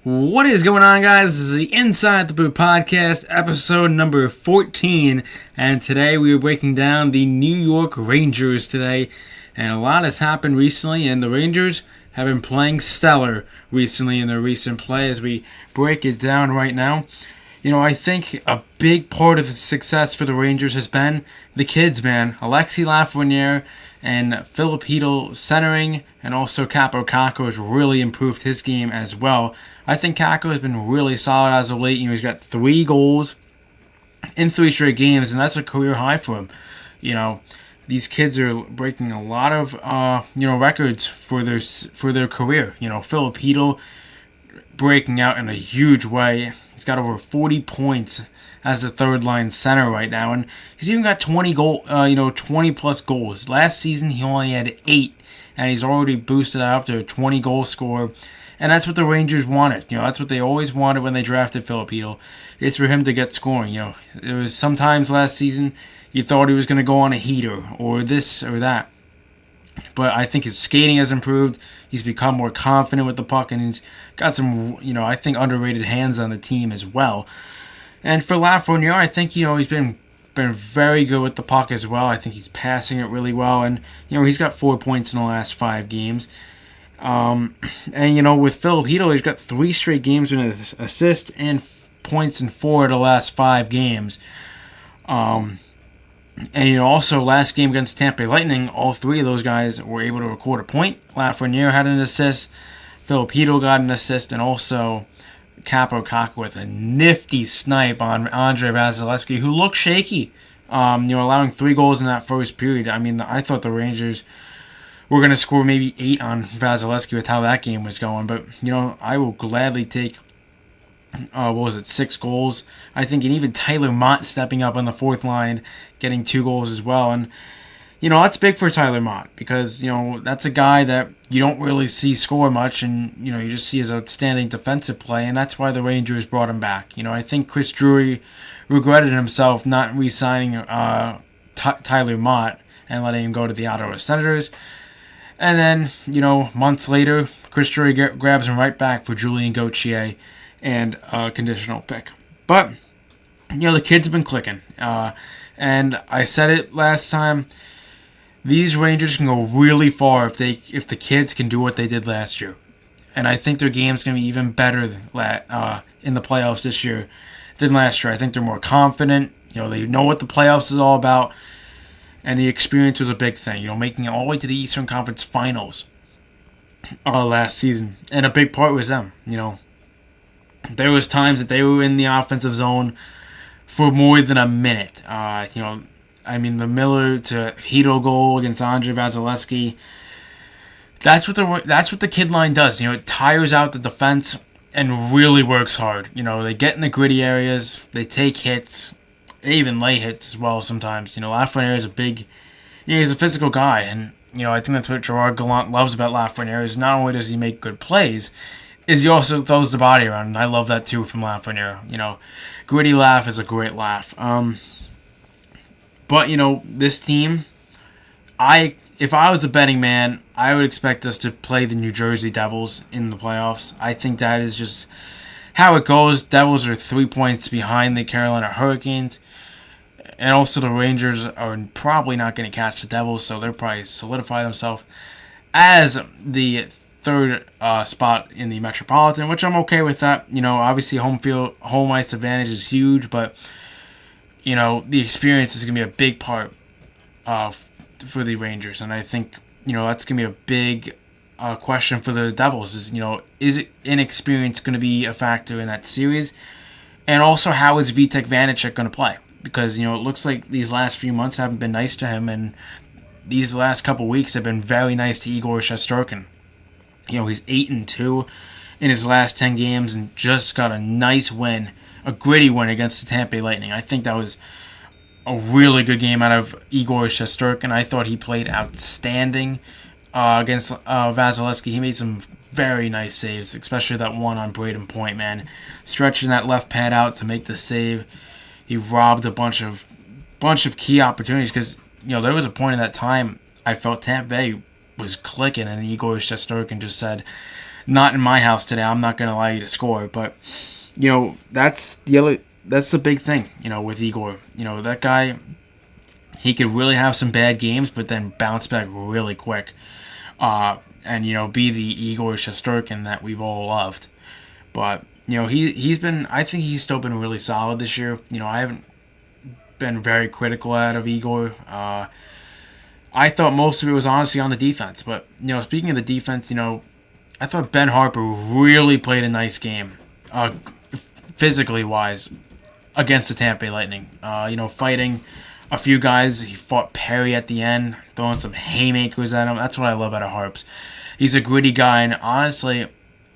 What is going on, guys? This is the Inside the Boot podcast, episode number 14, and today we are breaking down the New York Rangers today, and a lot has happened recently, and the Rangers have been playing stellar recently in their recent play as we break it down right now. I think a big part of the success for the Rangers has been the kids, man. Alexis Lafreniere and Filipino centering, and also Kaapo Kakko has really improved his game as well. I think Kakko has been really solid as of late. He's got 3 goals in 3 straight games, and that's a career high for him. These kids are breaking a lot of records for their career. Filipino breaking out in a huge way. He's got over 40 points as the third line center right now, and he's even got 20 plus goals. Last season he only had 8, and he's already boosted that up to a 20 goal scorer. And that's what the Rangers wanted. That's what they always wanted when they drafted Filipino. It's for him to get scoring. It was sometimes last season you thought he was going to go on a heater or this or that. But I think his skating has improved. He's become more confident with the puck, and he's got some, I think underrated hands on the team as well. And for Lafreniere, I think, he's been very good with the puck as well. I think he's passing it really well, and he's got 4 points in the last 5 games. With Filipino, he's got 3 straight games with an assist and points in 4 of the last 5 games. Also last game against Tampa Bay Lightning, all 3 of those guys were able to record a point. Lafreniere had an assist, Filipino got an assist, and also Kaapo Kakko with a nifty snipe on Andrei Vasilevskiy, who looked shaky. Allowing 3 goals in that first period. I thought the Rangers were going to score maybe 8 on Vasilevskiy with how that game was going. But, I will gladly take, 6 goals. I think, and even Tyler Mott stepping up on the 4th line, getting 2 goals as well. And, that's big for Tyler Mott because, that's a guy that you don't really see score much, and, you just see his outstanding defensive play, and that's why the Rangers brought him back. I think Chris Drury regretted himself not re-signing Tyler Mott and letting him go to the Ottawa Senators. And then, months later, Chris Drury grabs him right back for Julien Gauthier and a conditional pick. But, the kids have been clicking. And I said it last time, these Rangers can go really far if the kids can do what they did last year. And I think their game's going to be even better in the playoffs this year than last year. I think they're more confident. They know what the playoffs is all about. And the experience was a big thing. Making it all the way to the Eastern Conference Finals last season. And a big part was them. There was times that they were in the offensive zone for more than a minute. The Miller to Hito goal against Andrei Vasilevskiy. That's what the kid line does. It tires out the defense and really works hard. They get in the gritty areas, they take hits, they even lay hits as well sometimes. Lafreniere is he's a physical guy, and I think that's what Gerard Gallant loves about Lafreniere is not only does he make good plays, is he also throws the body around, and I love that too from Lafreniere. Gritty laugh is a great laugh. But, this team, if I was a betting man, I would expect us to play the New Jersey Devils in the playoffs. I think that is just how it goes. Devils are 3 points behind the Carolina Hurricanes. And also the Rangers are probably not going to catch the Devils, so they'll probably solidify themselves as the 3rd spot in the Metropolitan, which I'm okay with that. Obviously home ice advantage is huge, but the experience is going to be a big part for the Rangers. And I think, that's going to be a big question for the Devils is inexperience going to be a factor in that series? And also, how is Vitek Vanacek going to play? Because, it looks like these last few months haven't been nice to him, and these last couple weeks have been very nice to Igor Shesterkin. He's 8-2 in his last 10 games and just got a nice win, a gritty win against the Tampa Bay Lightning. I think that was a really good game out of Igor Shesterkin. I thought he played outstanding against Vasilevskiy. He made some very nice saves, especially that one on Braden Point, man. Stretching that left pad out to make the save. He robbed a bunch of key opportunities because, there was a point in that time I felt Tampa Bay was clicking, and Igor Shesterkin just said, not in my house today. I'm not going to allow you to score. But, that's the big thing, with Igor. That guy, he could really have some bad games, but then bounce back really quick. And, be the Igor Shesterkin that we've all loved. But, he's been, I think he's still been really solid this year. I haven't been very critical out of Igor. I thought most of it was honestly on the defense. But, speaking of the defense, I thought Ben Harper really played a nice game, physically wise, against the Tampa Bay Lightning. Fighting a few guys. He fought Perry at the end, throwing some haymakers at him. That's what I love out of Harps. He's a gritty guy, and honestly,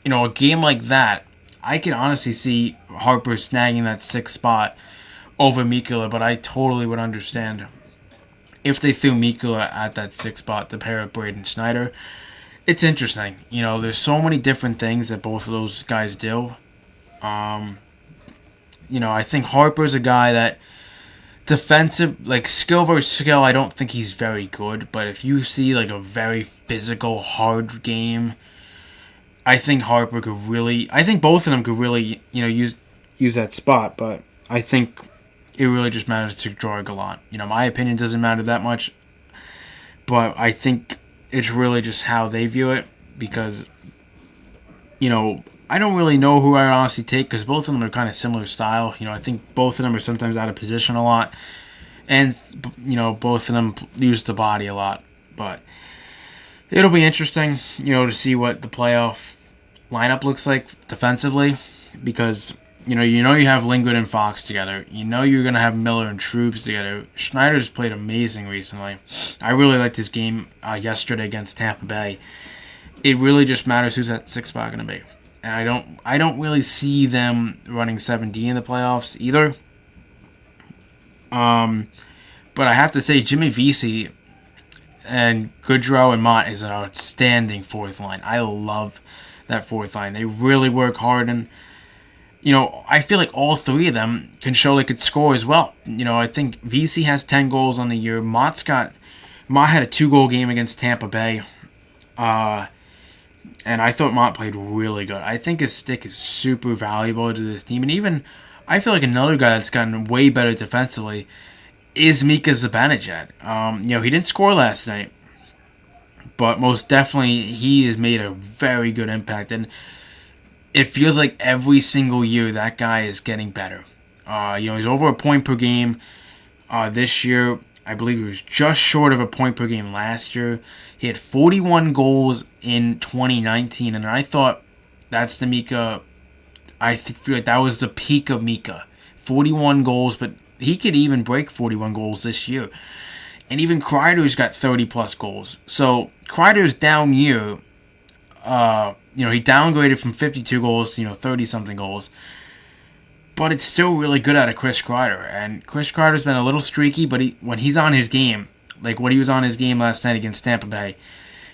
a game like that, I can honestly see Harper snagging that 6th spot over Mikula, but I totally would understand if they threw Mikula at that 6th spot to pair with Braden Schneider. It's interesting. There's so many different things that both of those guys do. I think Harper's a guy that defensive, like skill versus skill, I don't think he's very good. But if you see like a very physical, hard game, I think Harper could really, I think both of them could really, use that spot. But I think it really just matters to Joey Gallant. My opinion doesn't matter that much. But I think it's really just how they view it, because, I don't really know who I would honestly take, because both of them are kind of similar style. I think both of them are sometimes out of position a lot, and, both of them use the body a lot. But it'll be interesting, to see what the playoff lineup looks like defensively, because, you have Lindgren and Fox together. You're going to have Miller and Troops together. Schneider's played amazing recently. I really liked his game yesterday against Tampa Bay. It really just matters who's that 6th spot going to be. And I don't really see them running 7D in the playoffs either. But I have to say, Jimmy Vesey and Goodrow and Mott is an outstanding 4th line. I love that 4th line. They really work hard, and I feel like all 3 of them can show they could score as well. I think Vesey has 10 goals on the year. Mott had a 2-goal game against Tampa Bay. And I thought Mott played really good. I think his stick is super valuable to this team. And even, I feel like another guy that's gotten way better defensively is Mika Zibanejad. He didn't score last night, but most definitely he has made a very good impact. And it feels like every single year that guy is getting better. He's over a point per game this year. I believe he was just short of a point per game last year. He had 41 goals in 2019, and I thought that's the Mika. I feel like that was the peak of Mika. 41 goals, but he could even break 41 goals this year. And even Kreider's got 30-plus goals. So Kreider's down year, he downgraded from 52 goals to, 30-something goals. But it's still really good out of Chris Kreider. And Chris Kreider's been a little streaky, but when he's on his game, like what he was on his game last night against Tampa Bay,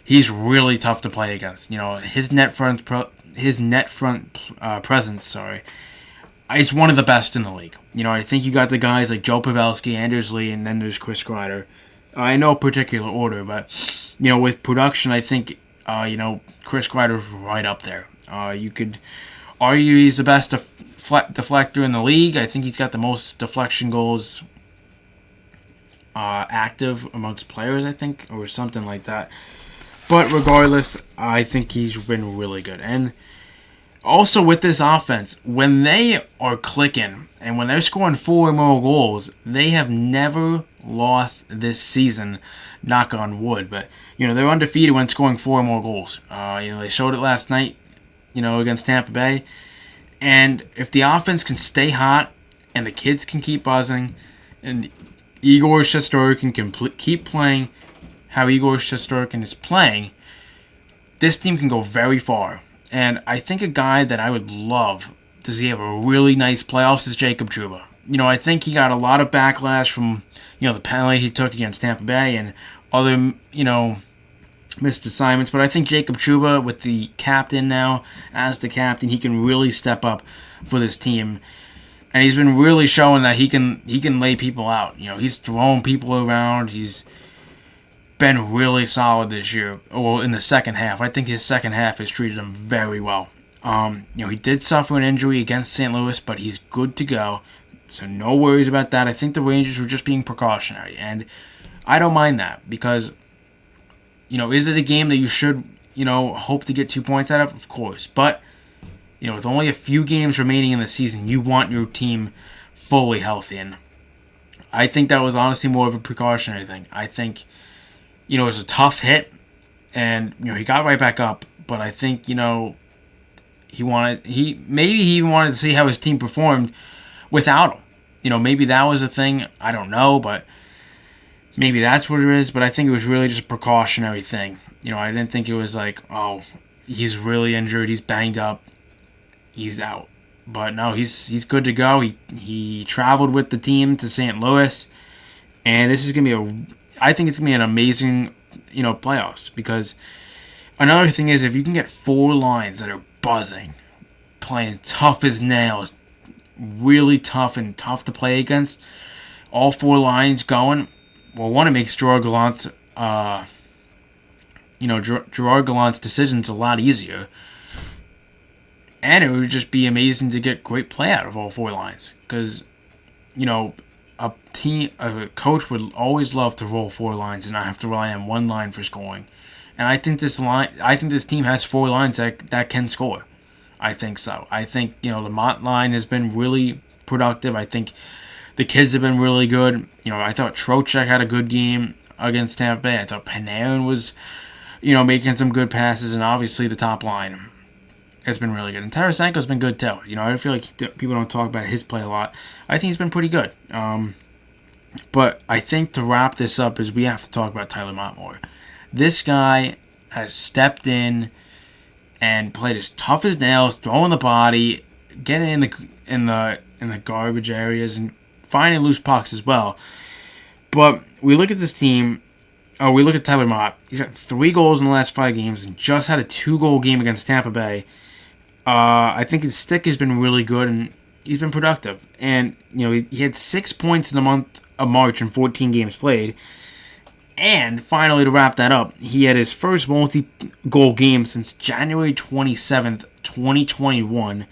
he's really tough to play against. His net front presence, is one of the best in the league. I think you got the guys like Joe Pavelski, Anders Lee, and then there's Chris Kreider. In no particular order, but with production, I think Chris Kreider's right up there. You could argue he's the best deflector in the league. I think he's got the most deflection goals active amongst players, I think, or something like that. But regardless, I think he's been really good. And also with this offense, when they are clicking and when they're scoring 4 or more goals, they have never lost this season, knock on wood. But, they're undefeated when scoring 4 or more goals. They showed it last night, against Tampa Bay. And if the offense can stay hot and the kids can keep buzzing and Igor Shesterkin can keep playing how Igor Shesterkin is playing, this team can go very far. And I think a guy that I would love to see have a really nice playoffs is Jacob Trouba. I think he got a lot of backlash from, the penalty he took against Tampa Bay and other, missed assignments, but I think Jacob Trouba, with the captain now, as the captain, he can really step up for this team, and he's been really showing that he can lay people out. He's throwing people around, he's been really solid this year. Well, in the second half, I think his second half has treated him very well. He did suffer an injury against St. Louis, but he's good to go. So no worries about that. I think the Rangers were just being precautionary, and I don't mind that because, is it a game that you should, hope to get 2 points out of? Of course, but with only a few games remaining in the season, you want your team fully healthy, and I think that was honestly more of a precautionary thing. I think, it was a tough hit, and he got right back up, but I think he wanted he even wanted to see how his team performed without him. Maybe that was a thing. I don't know, but maybe that's what it is. But I think it was really just a precautionary thing. I didn't think it was like, oh, he's really injured, he's banged up, he's out. But no, he's good to go. He traveled with the team to St. Louis, and this is gonna be I think it's gonna be an amazing playoffs, because another thing is, if you can get 4 lines that are buzzing, playing tough as nails, really tough and tough to play against, all 4 lines going, well, one, it makes Gerard Gallant's decisions a lot easier, and it would just be amazing to get great play out of all 4 lines, because a coach would always love to roll 4 lines and not have to rely on 1 line for scoring. And I think this team has 4 lines that can score. I think so. I think the Mott line has been really productive. I think the kids have been really good. I thought Trocheck had a good game against Tampa Bay. I thought Panarin was making some good passes, and obviously the top line has been really good. And Tarasenko's been good too. I feel like people don't talk about his play a lot. I think he's been pretty good. But I think to wrap this up is we have to talk about Tyler Mott more. This guy has stepped in and played as tough as nails, throwing the body, getting in the garbage areas, and finding loose pucks as well. But we look at this team. We look at Tyler Mott. He's got 3 goals in the last 5 games and just had a 2-goal game against Tampa Bay. I think his stick has been really good, and he's been productive. And he had 6 points in the month of March in 14 games played. And finally, to wrap that up, he had his first multi-goal game since January 27th, 2021,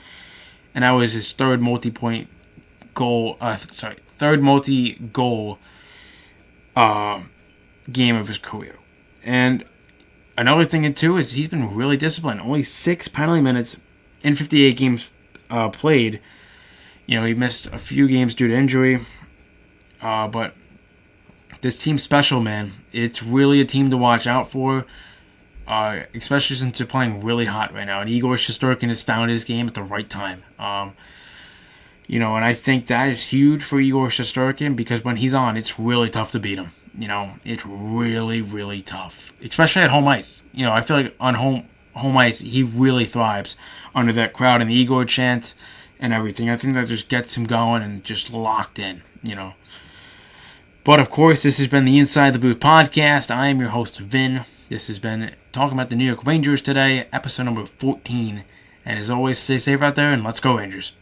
and that was his third multi-goal game of his career. And another thing too is he's been really disciplined. Only 6 penalty minutes in 58 games played. He missed a few games due to injury, but this team's special, man. It's really a team to watch out for, especially since they're playing really hot right now. And Igor Shesterkin has found his game at the right time. And I think that is huge for Igor Shesterkin, because when he's on, it's really tough to beat him. It's really, really tough, especially at home ice. I feel like on home ice, he really thrives under that crowd and the Igor chant and everything. I think that just gets him going and just locked in, But, of course, this has been the Inside the Booth podcast. I am your host, Vin. This has been talking about the New York Rangers today, episode number 14. And as always, stay safe out there, and let's go, Rangers.